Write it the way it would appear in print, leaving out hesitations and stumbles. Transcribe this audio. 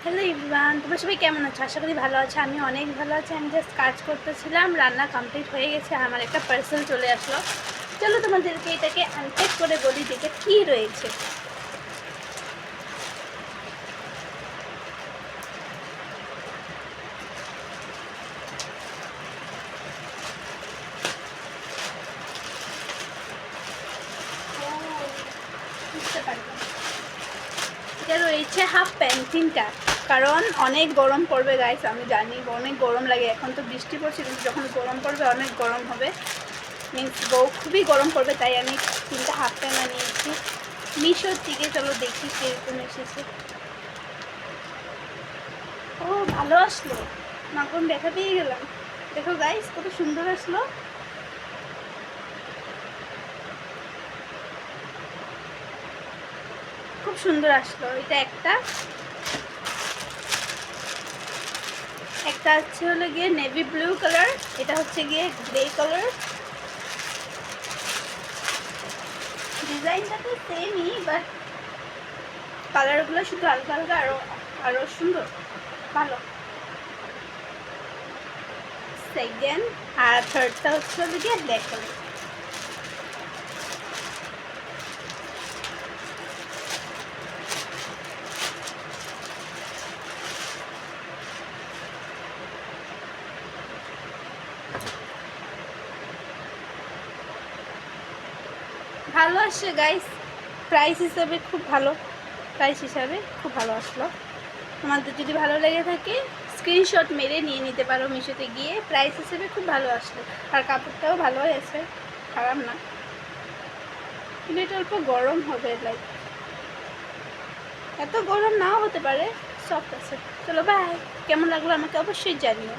Hello everyone, তোমরা সবাই কেমন আছো? আশা করি ভালো আছো। আমি অনেক ভালো আছি। আমি জাস্ট কাজ করতেছিলাম, রান্না কমপ্লিট হয়ে গেছে, আমার একটা পার্সেল চলে আসলো। চলো তোমাদেরকে এটাকে আনপ্যাক করে বলি যে এটা কী রয়েছে। বুঝতে পারলাম, এটা রয়েছে হাফ প্যান্ট তিনটা, কারণ অনেক গরম পড়বে গাইস। আমি জানি অনেক গরম লাগে, এখন তো বৃষ্টি পড়ছে, কিন্তু যখন গরম পড়বে অনেক গরম হবে, মিন্স খুবই গরম পড়বে, তাই আমি তিনটা হাফ প্যান্ট আনিয়েছি মিশোর থেকে। চলো দেখি কীরকম এসেছে। ও, ভালো আসলো, মাখন দেখা পেয়ে গেলাম। দেখো গাইস, কত সুন্দর আসলো, খুব সুন্দর আসলো। এটা একটা একটা হচ্ছে হলো গিয়ে নেভি ব্লু কালার, এটা হচ্ছে গিয়ে গ্রে কালার। ডিজাইনটা তো সেমই, বাট কালারগুলো শুধু হালকা হালকা আরো আরো সুন্দর, ভালো। সেকেন্ড আর থার্ডটা হচ্ছে হলো গিয়ে ব্ল্যাক কালার। ভালো আসছে গাইস, প্রাইস হিসাবে খুব ভালো, প্রাইস হিসাবে খুব ভালো আসলো। তোমাদের যদি ভালো লেগে থাকে স্ক্রিনশট মেরে নিয়ে নিতে পারো মিশোতে গিয়ে, প্রাইস হিসেবে খুব ভালো আসলো, আর কাপড়টাও ভালো হয়েছে, খারাপ না। কিন্তু এটা অল্প গরম হবে, লাইক এত গরম নাও হতে পারে, সফট আছে। চলো বাই, কেমন লাগলো আমাকে অবশ্যই জানিও।